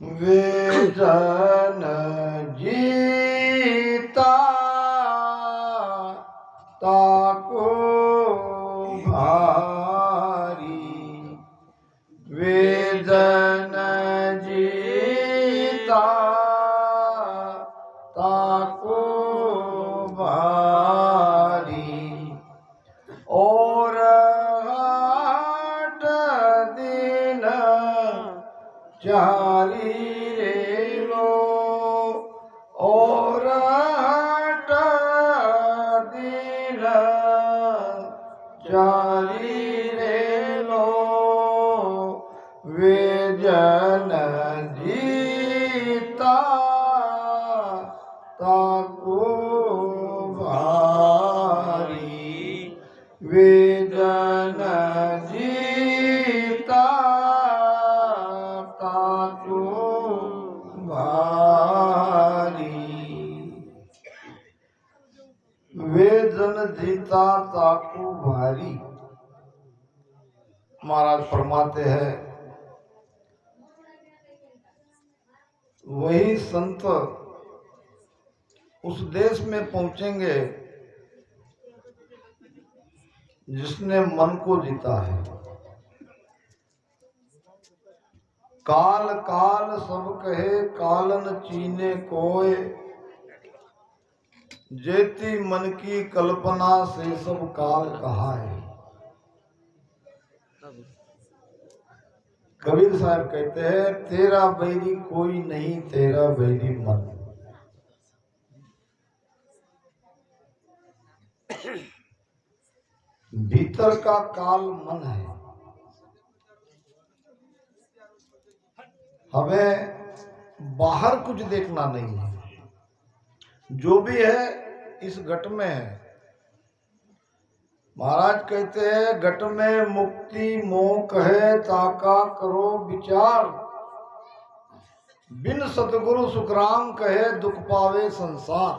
वे जन जीता ताको भारी, वे जन जीता ताको भारी, और आठ दिन चारी रे लो, और आठ दिन चारी रे लो, वे जन जीता ताको भारी, वे जन जीता ताको भारी, वे जन जीता ताको भारी। महाराज फरमाते हैं वही संत उस देश में पहुंचेंगे जिसने मन को जीता है। काल काल सब कहे कालन चीने कोय, जेती मन की कल्पना से सब काल कहा है। कबीर साहब कहते हैं तेरा बैरी कोई नहीं, तेरा बैरी मन। भीतर का काल मन है। हमें बाहर कुछ देखना नहीं है, जो भी है इस घट में है। महाराज कहते हैं घट में मुक्ति मोह कहे ताका करो विचार, बिन सतगुरु सुखराम कहे दुख पावे संसार।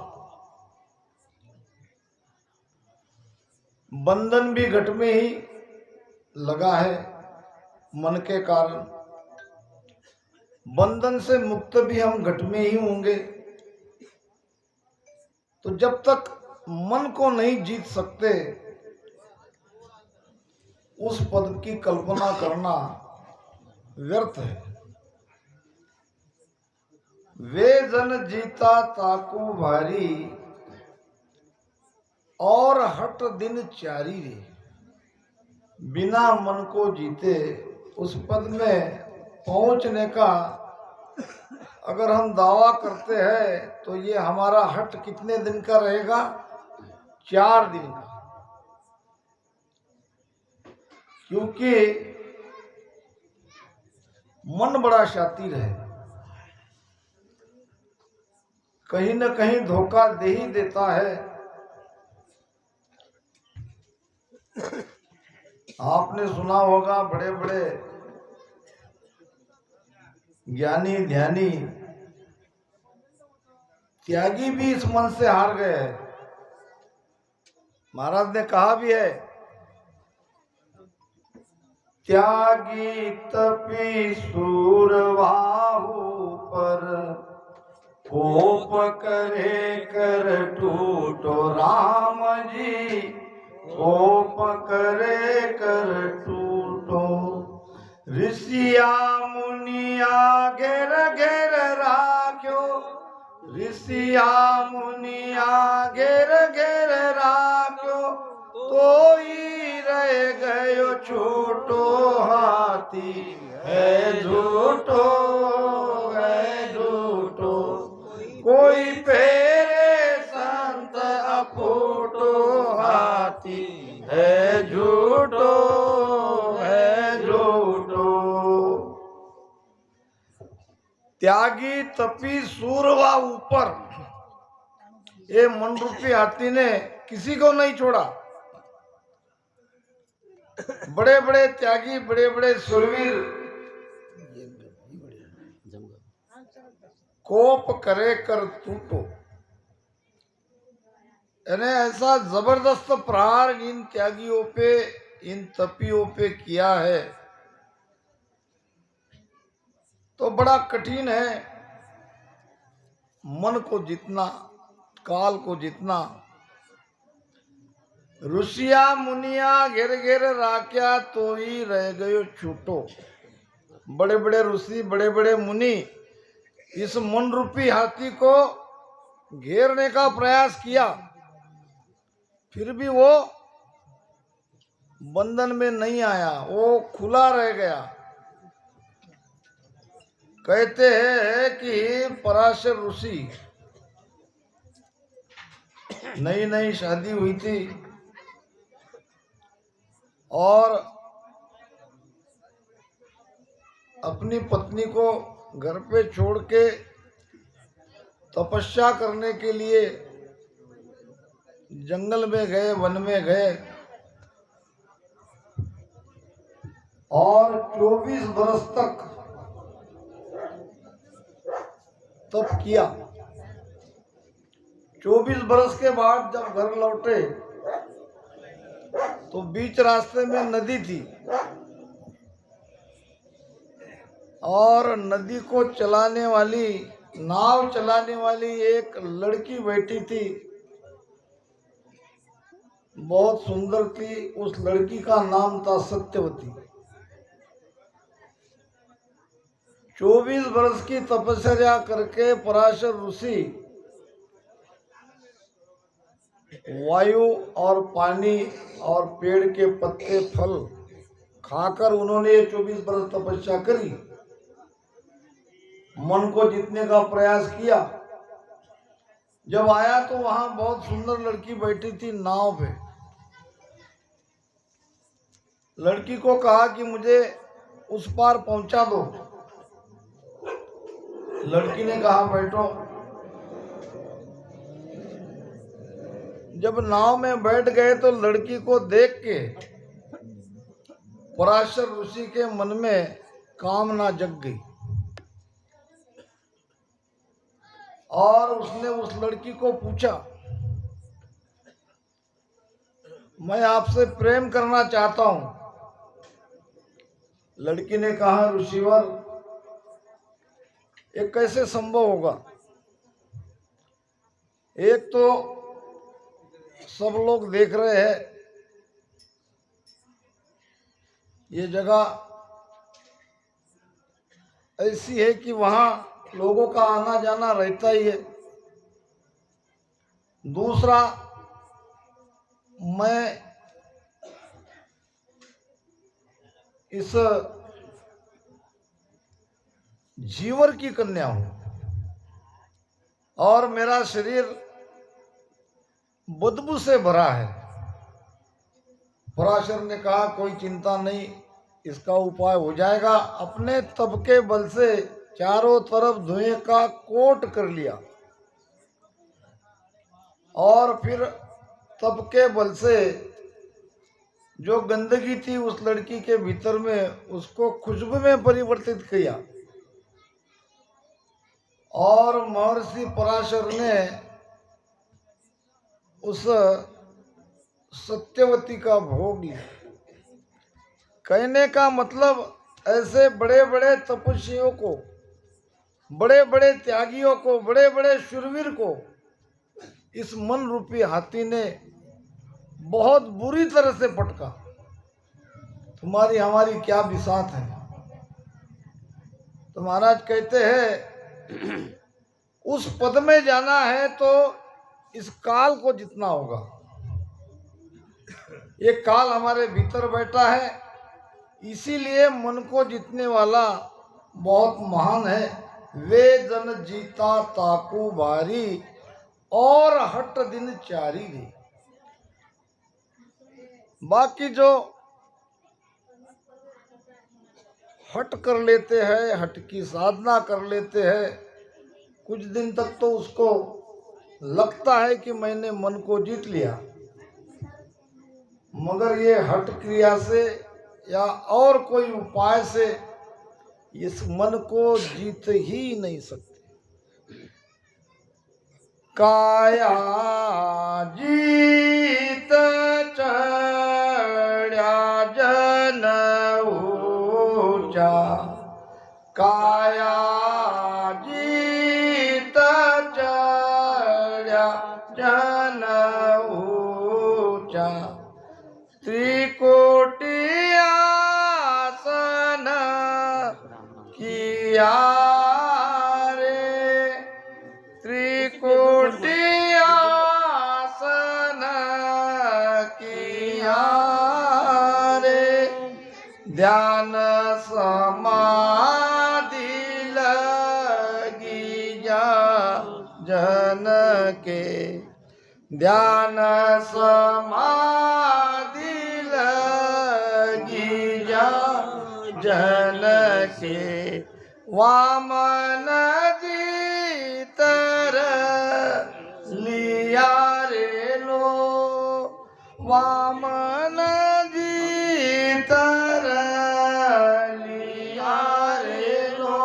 बंधन भी घट में ही लगा है मन के कारण, बंधन से मुक्त भी हम घट में ही होंगे। तो जब तक मन को नहीं जीत सकते उस पद की कल्पना करना व्यर्थ है। वे जन जीता ताको भारी, और हट दिन चारी रे। बिना मन को जीते उस पद में पहुंचने का अगर हम दावा करते हैं तो ये हमारा हट कितने दिन का रहेगा? 4 दिन का। क्योंकि मन बड़ा शातिर है, कहीं न कहीं धोखा दे ही देता है। आपने सुना होगा बड़े बड़े ज्ञानी ध्यानी त्यागी भी इस मन से हार गए हैं। महाराज ने कहा भी है त्यागी तपी सूरवाहु पर, कोप करे कर टूटो राम जी, कोप करे कर टूटो। ऋषिया मुनिया घेर घेर राख्यो, ऋषिया मुनिया घेर घेर राख्यो, तो ही रह गयो छोटो हाथी है झूठो, है झूठो। कोई फेरे संत अफूटो, हाथी है झूठो, है झूठो। त्यागी तपी सूरवा ऊपर, ये मन रूपी हाथी ने किसी को नहीं छोड़ा। बड़े बड़े त्यागी, बड़े बड़े सुरवीर कोप करे कर टूटो, यानी ऐसा जबरदस्त प्रहार इन त्यागियों पे, इन तपियों पे किया है तो बड़ा कठिन है मन को जितना, काल को जितना। ऋषिया मुनिया घेर घेर राख्या तो ही रह गयो छूटो। बड़े बड़े ऋषि, बड़े बड़े मुनि इस मन रूपी हाथी को घेरने का प्रयास किया, फिर भी वो बंधन में नहीं आया, वो खुला रह गया। कहते हैं कि पराशर ऋषि नई नई शादी हुई थी और अपनी पत्नी को घर पे छोड़ के तपस्या करने के लिए जंगल में गए, वन में गए और 24 बरस तक तप किया। 24 बरस के बाद जब घर लौटे तो बीच रास्ते में नदी थी और नदी को चलाने वाली, नाव चलाने वाली एक लड़की बैठी थी, बहुत सुंदर थी। उस लड़की का नाम था सत्यवती। 24 वर्ष की तपस्या करके पराशर ऋषि वायु और पानी और पेड़ के पत्ते फल खाकर उन्होंने 24 वर्ष तपस्या करी, मन को जीतने का प्रयास किया। जब आया तो वहां बहुत सुंदर लड़की बैठी थी नाव पे। लड़की को कहा कि मुझे उस पार पहुंचा दो। लड़की ने कहा बैठो। जब नाव में बैठ गए तो लड़की को देख के पराशर ऋषि के मन में कामना जग गई और उसने उस लड़की को पूछा, मैं आपसे प्रेम करना चाहता हूं। लड़की ने कहा, ऋषिवर ये कैसे संभव होगा? एक तो सब लोग देख रहे हैं, ये जगह ऐसी है कि वहां लोगों का आना जाना रहता ही है। दूसरा, मैं इस जीवर की कन्या हूं और मेरा शरीर बदबू से भरा है। पराशर ने कहा, कोई चिंता नहीं, इसका उपाय हो जाएगा। अपने तप के बल से चारों तरफ धुएं का कोट कर लिया और फिर तप के बल से जो गंदगी थी उस लड़की के भीतर में, उसको खुशबू में परिवर्तित किया और महर्षि पराशर ने उस सत्यवती का भोग लिया। कहने का मतलब, ऐसे बड़े बड़े तपस्वियों को, बड़े बड़े त्यागियों को, बड़े बड़े शूरवीर को इस मन रूपी हाथी ने बहुत बुरी तरह से पटका। तुम्हारी हमारी क्या बिसात है। तो महाराज कहते हैं उस पद में जाना है तो इस काल को जितना होगा। ये काल हमारे भीतर बैठा है, इसीलिए मन को जीतने वाला बहुत महान है। वे जन जीता ताकू भारी और हट दिन चारी रे। बाकी जो हट कर लेते हैं, हट की साधना कर लेते हैं, कुछ दिन तक तो उसको लगता है कि मैंने मन को जीत लिया, मगर ये हट क्रिया से या और कोई उपाय से इस मन को जीत ही नहीं सकते। काया जीत चढ़ा जन ऊंचा, काया जीत चढ़ा जन ऊंचा त्रिकोटि आसन किया रे त्रिकोटि आसन किया रे ध्यान समाधि लगी जा जन के ध्यान समाधि लगी जा जन के वामन जी तर लिया रे लो वामन जी तर लिया रे लो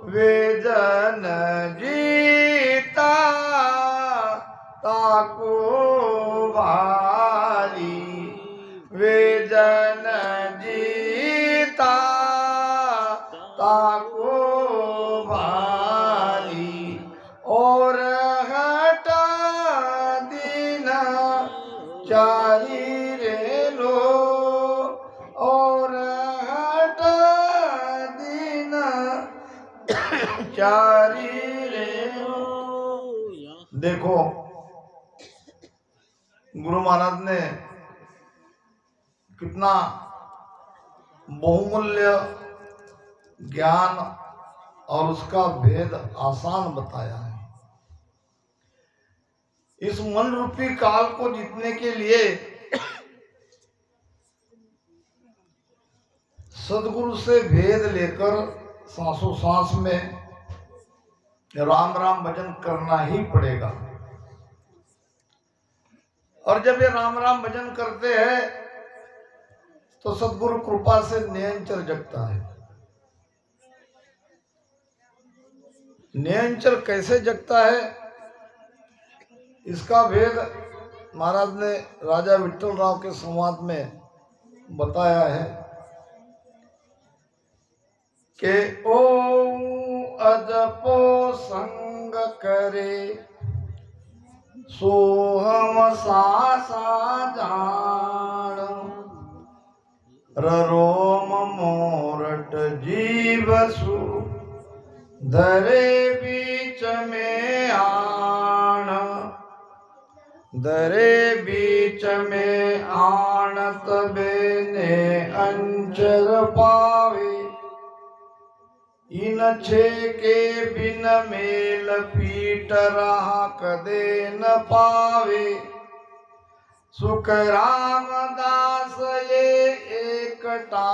वेदन जीता ताको भारी वेदन जीता ताको भारी और हटा दीना चारी रे लो और हटा दीना चारी रे लो। देखो गुरु महाराज ने कितना बहुमूल्य ज्ञान और उसका भेद आसान बताया है। इस मन रूपी काल को जीतने के लिए सदगुरु से भेद लेकर सांसों सांस में राम राम भजन करना ही पड़ेगा। और जब ये राम राम भजन करते हैं तो सदगुरु कृपा से नयनचर जगता है। नयनचर कैसे जगता है इसका भेद महाराज ने राजा विट्ठल राव के संवाद में बताया है कि ओम अजपो संग करे सोहम सासा जान रोम मोरट जीवसु धरे बीच में आन धरे बीच में आणत बेने अंचर पावे इन छे के बिन मेल पीट रहा कदे न पावे सुख रामदास ये एकटा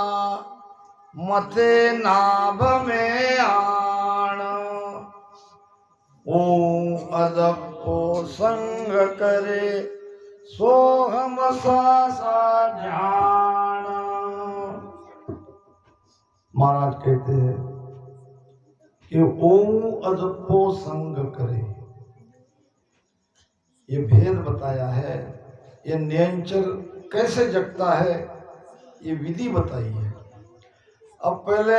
मथे नाभ में आण ओम अदपो संग करे सोहम सासा जान। महाराज कहते हैं कि ओम अदपो संग करे, ये भेद बताया है। ये नयनचर कैसे जगता है ये विधि बताई है। अब पहले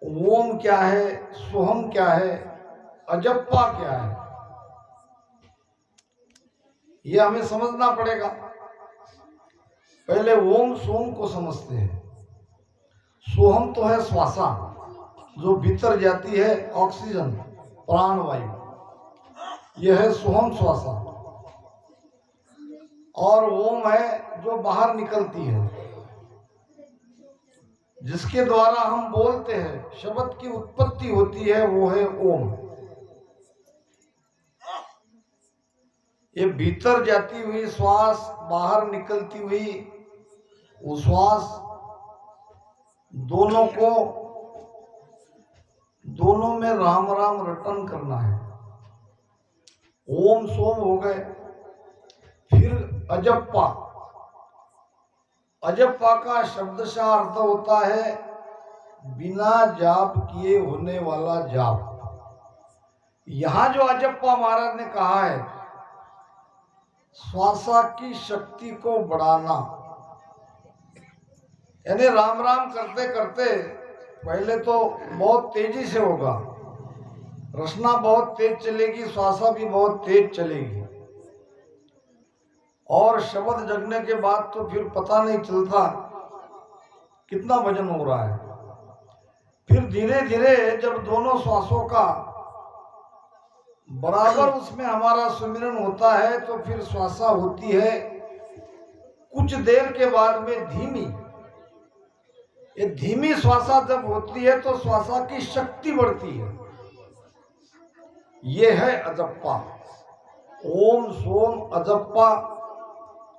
ओम क्या है, सोहम क्या है, अजप्पा क्या है, ये हमें समझना पड़ेगा। पहले ओम सोम को समझते हैं। सोहम तो है श्वासा जो भीतर जाती है, ऑक्सीजन प्राणवायु, यह है सोहम श्वासा। और ओम है जो बाहर निकलती है, जिसके द्वारा हम बोलते हैं, शब्द की उत्पत्ति होती है, वो है ओम। ये भीतर जाती हुई श्वास, बाहर निकलती हुई वो श्वास, दोनों में राम राम रटन करना है। ओम सोम हो गए। फिर अजप्पा, अजप्पा का शब्दशः अर्थ होता है बिना जाप किए होने वाला जाप। यहां जो अजप्पा महाराज ने कहा है, श्वासा की शक्ति को बढ़ाना, यानी राम राम करते करते पहले तो बहुत तेजी से होगा, रचना बहुत तेज चलेगी, श्वासा भी बहुत तेज चलेगी, और शब्द जगने के बाद तो फिर पता नहीं चलता कितना वजन हो रहा है। फिर धीरे धीरे जब दोनों श्वासों का बराबर उसमें हमारा सुमिरन होता है तो फिर श्वासा होती है कुछ देर के बाद में धीमी। ये धीमी श्वासा जब होती है तो श्वासा की शक्ति बढ़ती है। ये है अजप्पा, ओम सोम अजप्पा।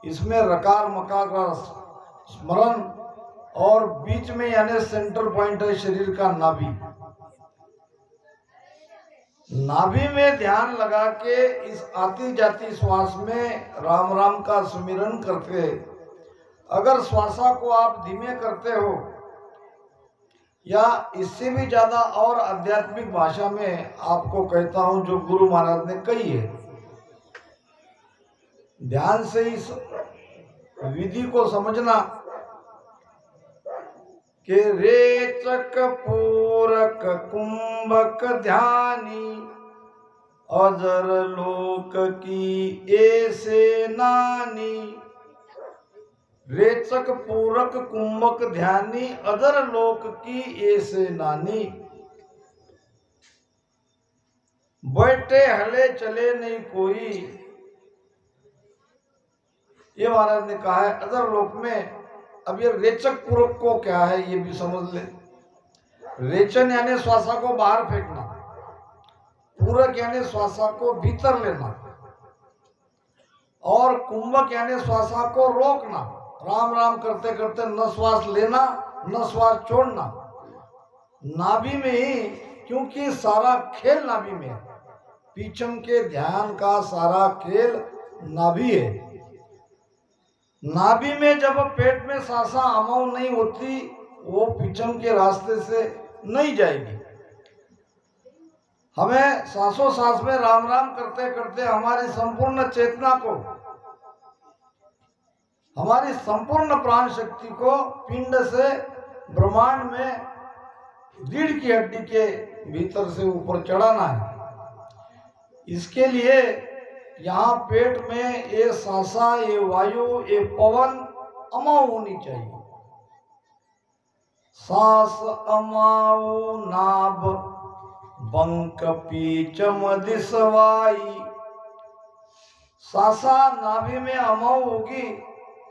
इसमें रकार मकार का स्मरण और बीच में यानी सेंटर पॉइंट है शरीर का नाभि। नाभि में ध्यान लगा के इस आती जाती श्वास में राम राम का सुमिरन करते, अगर श्वासा को आप धीमे करते हो या इससे भी ज्यादा और आध्यात्मिक भाषा में आपको कहता हूं जो गुरु महाराज ने कही है, ध्यान से इस विधि को समझना कि रेचक पूरक कुंभक ध्यानी अजर लोक की ऐसे नानी। रेचक पूरक कुंभक ध्यानी अजर लोक की ऐसे नानी। बैठे हले चले नहीं कोई, ये महाराज ने कहा है अजर लोक में। अब ये रेचक पूरक को क्या है ये भी समझ ले। रेचन यानी श्वासा को बाहर फेंकना, पूरक यानी श्वासा को भीतर लेना, और कुंभक यानी श्वासा को रोकना। राम राम करते करते न श्वास लेना न श्वास छोड़ना, नाभि में ही, क्योंकि सारा खेल नाभि में है। पीछम के ध्यान का सारा खेल नाभि है। नाभि में जब पेट में सांसा अमाव नहीं होती, वो पीछम के रास्ते से नहीं जाएगी। हमें सांसों सांस में राम राम करते करते हमारी संपूर्ण चेतना को, हमारी संपूर्ण प्राण शक्ति को पिंड से ब्रह्मांड में रीढ़ की हड्डी के भीतर से ऊपर चढ़ाना है। इसके लिए यहाँ पेट में ये सांसा, ये वायु, ये पवन अमाव होनी चाहिए। सांस अमाऊ नाभ बंक पीचम दिसवाई। सांसा नाभि में अमाऊ होगी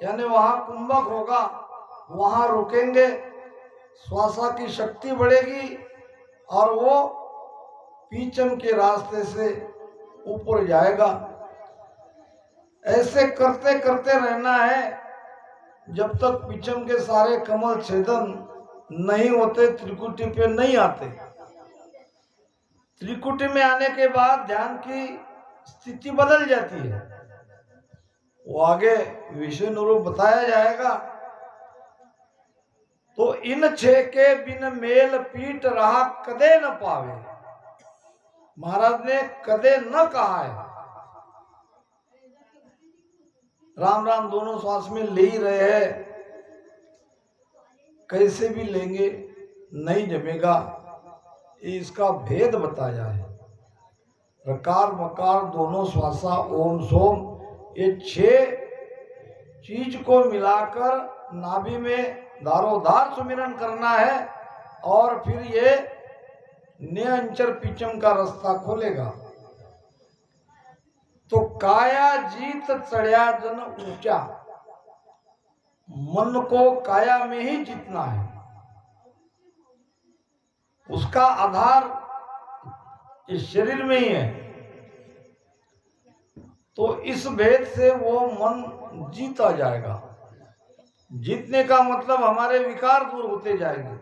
यानी वहां कुंभक होगा, वहां रुकेंगे, श्वासा की शक्ति बढ़ेगी और वो पीचम के रास्ते से ऊपर जाएगा। ऐसे करते करते रहना है जब तक पीछम के सारे कमल छेदन नहीं होते, त्रिकुटी पे नहीं आते। त्रिकुटी में आने के बाद ध्यान की स्थिति बदल जाती है, वो आगे विषय अनुरूप बताया जाएगा। तो इन छह के बिन मेल पीट रहा कदे न पावे। महाराज ने कदे न कहा है। राम राम दोनों श्वास में ले ही रहे हैं, कैसे भी लेंगे नहीं जमेगा, इसका भेद बताया है। रकार मकार दोनों श्वासा ओम सोम, ये छह चीज को मिलाकर नाभि में धारोधार सुमिरन करना है और फिर ये नियंचर पिचम का रास्ता खोलेगा। तो काया जीत चढ़िया जन ऊंचा, मन को काया में ही जीतना है। उसका आधार इस शरीर में ही है। तो इस भेद से वो मन जीता जाएगा। जीतने का मतलब हमारे विकार दूर होते जाएंगे,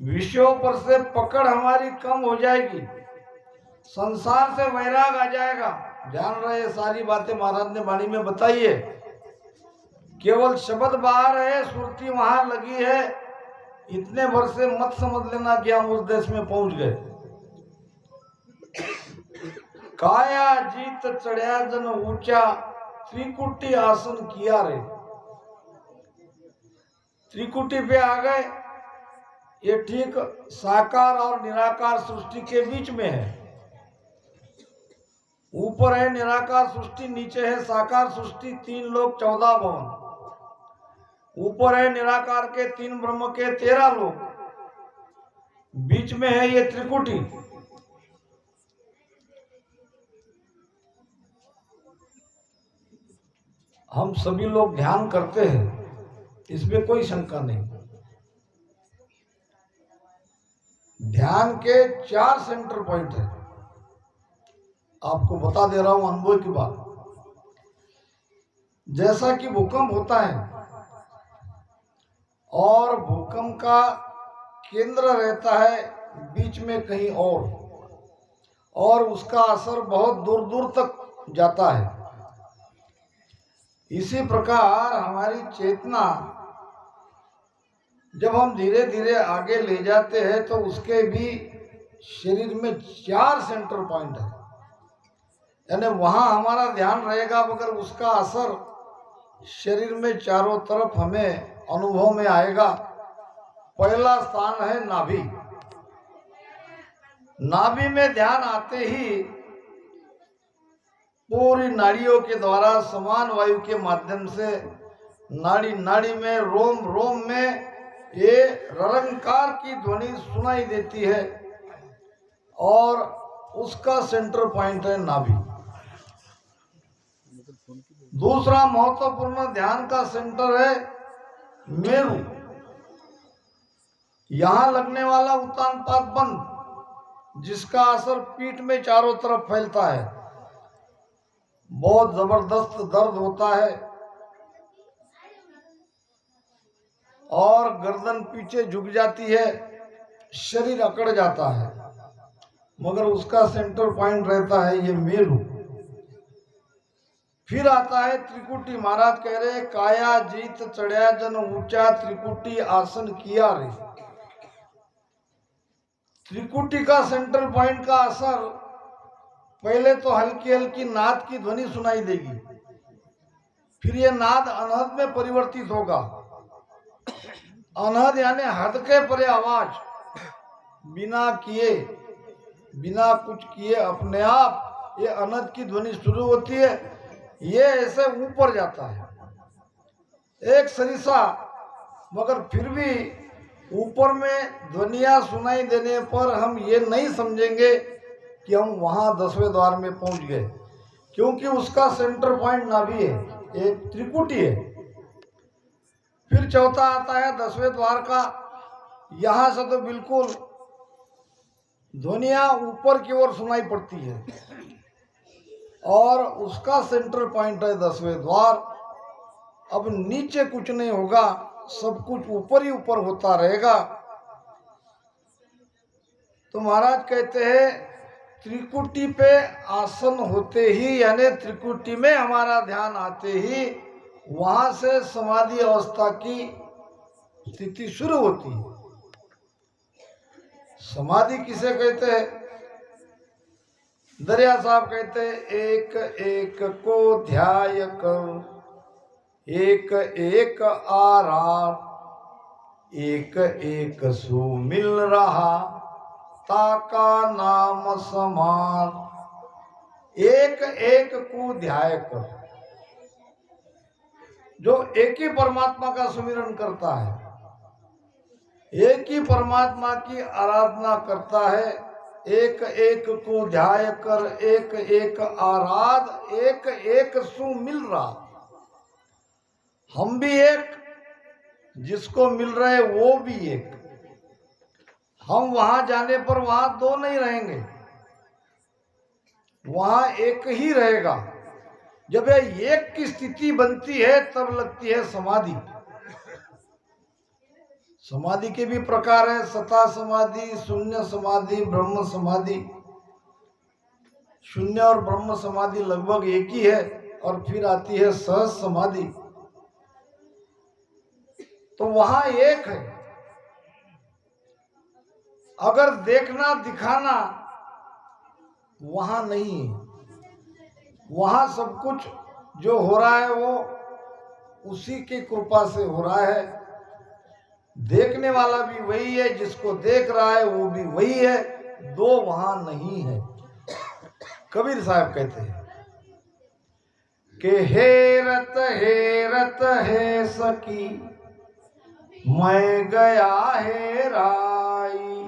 विषयों पर से पकड़ हमारी कम हो जाएगी, संसार से वैराग आ जाएगा। ध्यान रहे, सारी बातें महाराज ने वाणी में बताई है। केवल शब्द बाहर है, सुरती वहां लगी है, इतने भर से मत समझ लेना कि हम उस देश में पहुंच गए। काया जीत चढ़िया जन ऊंचा, त्रिकुटी आसन किया रे। त्रिकुटी पे आ गए। ये ठीक साकार और निराकार सृष्टि के बीच में है। ऊपर है निराकार सृष्टि, नीचे है साकार सृष्टि, 3 लोक 14 भवन। ऊपर है निराकार के 3 ब्रह्म के 13 लोक, बीच में है ये त्रिकुटी। हम सभी लोग ध्यान करते हैं, इसमें कोई शंका नहीं। ध्यान के 4 सेंटर पॉइंट है। आपको बता दे रहा हूं अनुभव की बात। जैसा कि भूकंप होता है और भूकंप का केंद्र रहता है बीच में कहीं और उसका असर बहुत दूर दूर तक जाता है। इसी प्रकार हमारी चेतना जब हम धीरे धीरे आगे ले जाते हैं तो उसके भी शरीर में 4 सेंटर पॉइंट है, यानी वहां हमारा ध्यान रहेगा मगर उसका असर शरीर में चारों तरफ हमें अनुभव में आएगा। पहला स्थान है नाभि। नाभि में ध्यान आते ही पूरी नाड़ियों के द्वारा समान वायु के माध्यम से नाड़ी नाड़ी में रोम रोम में ये ररंकार की ध्वनि सुनाई देती है और उसका सेंटर पॉइंट है नाभि। दूसरा महत्वपूर्ण ध्यान का सेंटर है मेरु। यहां लगने वाला उत्तान पाद बंद, जिसका असर पीठ में चारों तरफ फैलता है, बहुत जबरदस्त दर्द होता है और गर्दन पीछे झुक जाती है, शरीर अकड़ जाता है, मगर उसका सेंटर पॉइंट रहता है ये मेरु। फिर आता है त्रिकुटी। महाराज कह रहे काया जीत चढ़िया जन ऊंचा त्रिकुटी आसन किया रे। त्रिकुटी का सेंटर पॉइंट का असर पहले तो हल्की हल्की नाद की ध्वनि सुनाई देगी, फिर ये नाद अनहद में परिवर्तित होगा। अनहद यानी हद के परे आवाज, बिना किए बिना कुछ किए अपने आप ये अनहद की ध्वनि शुरू होती है। ये ऐसे ऊपर जाता है एक सरिसा, मगर फिर भी ऊपर में ध्वनिया सुनाई देने पर हम ये नहीं समझेंगे कि हम वहां 10वें द्वार में पहुंच गए, क्योंकि उसका सेंटर पॉइंट नाभि है, एक त्रिकुटी है। फिर चौथा आता है 10वें द्वार का। यहां से तो बिल्कुल ध्वनिया ऊपर की ओर सुनाई पड़ती है और उसका सेंटर पॉइंट है 10वें द्वार। अब नीचे कुछ नहीं होगा, सब कुछ ऊपर ही ऊपर होता रहेगा। तो महाराज कहते हैं त्रिकुटी पे आसन होते ही, यानी त्रिकुटी में हमारा ध्यान आते ही वहां से समाधि अवस्था की स्थिति शुरू होती है। समाधि किसे कहते हैं? दरिया साहब कहते हैं एक एक को ध्याय कर, एक एक आराम, एक एक सु मिल रहा, ताका नाम समान। एक एक को ध्याय कर, जो एक ही परमात्मा का सुमिरन करता है, एक ही परमात्मा की आराधना करता है, एक एक को ध्याय कर, एक एक आराध, एक एक सु मिल रहा। हम भी एक, जिसको मिल रहे वो भी एक। हम वहां जाने पर वहां दो नहीं रहेंगे, वहां एक ही रहेगा। जब ये एक की स्थिति बनती है तब लगती है समाधि। समाधि के भी प्रकार है, सता समाधि, शून्य समाधि, ब्रह्म समाधि। शून्य और ब्रह्म समाधि लगभग एक ही है, और फिर आती है सहज समाधि। तो वहां एक है। अगर देखना दिखाना वहां नहीं है, वहां सब कुछ जो हो रहा है वो उसी की कृपा से हो रहा है। देखने वाला भी वही है, जिसको देख रहा है वो भी वही है, दो वहां नहीं है। कबीर साहब कहते हैं कि हेरत हेरत है सकी मैं गया हेराई,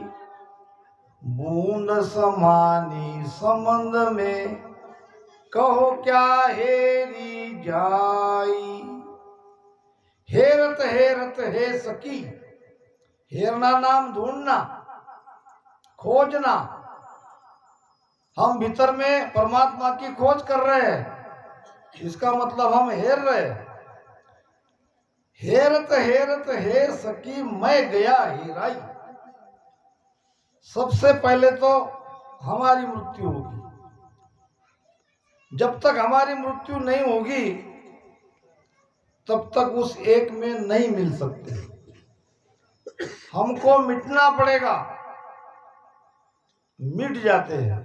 बूंद समानी संबंध में कहो क्या हेरी जाई। हेरत है सकी, हेरना नाम ढूंढना, खोजना। हम भीतर में परमात्मा की खोज कर रहे हैं, इसका मतलब हम हेर रहे हैं। हेरत है सकी मैं गया हेराई। सबसे पहले तो हमारी मृत्यु होगी। जब तक हमारी मृत्यु नहीं होगी तब तक उस एक में नहीं मिल सकते। हमको मिटना पड़ेगा, मिट जाते हैं,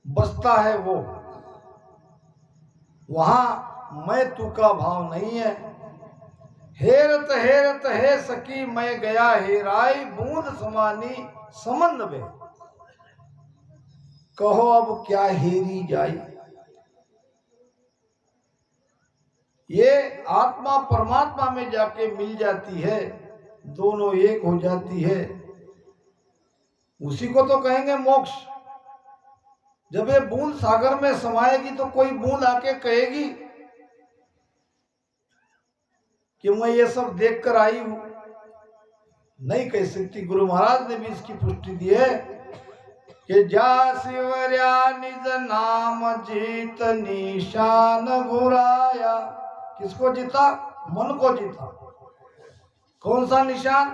बचता है वो। वहां मैं तू का भाव नहीं है। हेरत है सकी मैं गया हेराई, बूंद समानी संबंध में कहो अब क्या हेरी जाई। ये आत्मा परमात्मा में जाके मिल जाती है, दोनों एक हो जाती है, उसी को तो कहेंगे मोक्ष। जब ये बूंद सागर में समाएगी तो कोई बूंद आके कहेगी कि मैं ये सब देख कर आई हूं, नहीं कह सकती। गुरु महाराज ने भी इसकी पुष्टि दी है कि जा शिवर्या निज नाम जीत निशान घुराया। किसको जीता? मन को जीता। कौन सा निशान?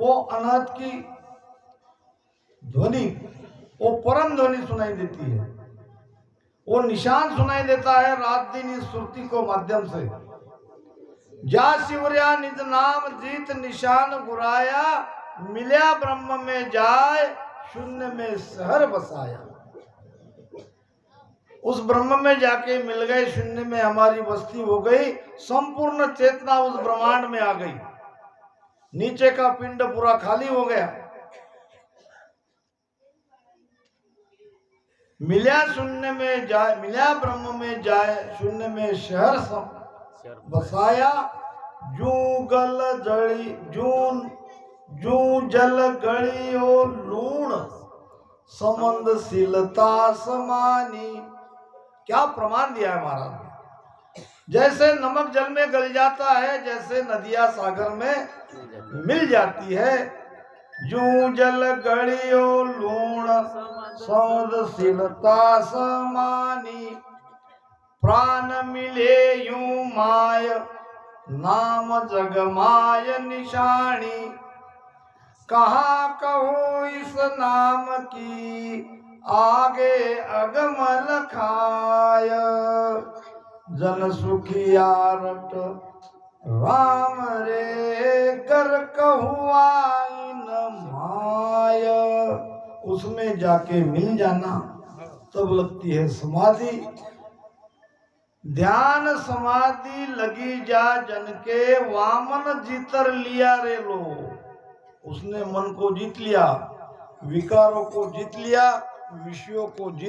वो अनाथ की ध्वनि, वो परम ध्वनि सुनाई देती है, वो निशान सुनाई देता है रात दिन इस सुरती को माध्यम से। जा शिवर्या निज नाम जीत निशान घुराया, मिल्या ब्रह्म में जाय शून्य में शहर बसाया। उस ब्रह्म में जाके मिल गए, शून्य में हमारी बस्ती हो गई, संपूर्ण चेतना उस ब्रह्मांड में आ गई, नीचे का पिंड पूरा खाली हो गया। मिल्या शून्य में जाए, मिल्या ब्रह्म में जाए शून्य में शहर बसाया। जू गल जड़ी जून जू जल गड़ी ओ लूण संबंध शीलता समानी। क्या प्रमाण दिया है महाराज ने। जैसे नमक जल में गल जाता है, जैसे नदियां सागर में मिल जाती है, जू जल गड़ियो लूण संवेदनशीलता समानी। प्राण मिले यूं माय नाम जग माय निशानी। कहा कहो इस नाम की आगे अगमल खाय। जन सुखिया रट राम रे कर कहुआ न माय। उसमें जाके मिल जाना, तब लगती है समाधि। ध्यान समाधि लगी जा जन के, वामन जीतर लिया रे लो। उसने मन को जीत लिया, विकारों को जीत लिया, विषयों को जीत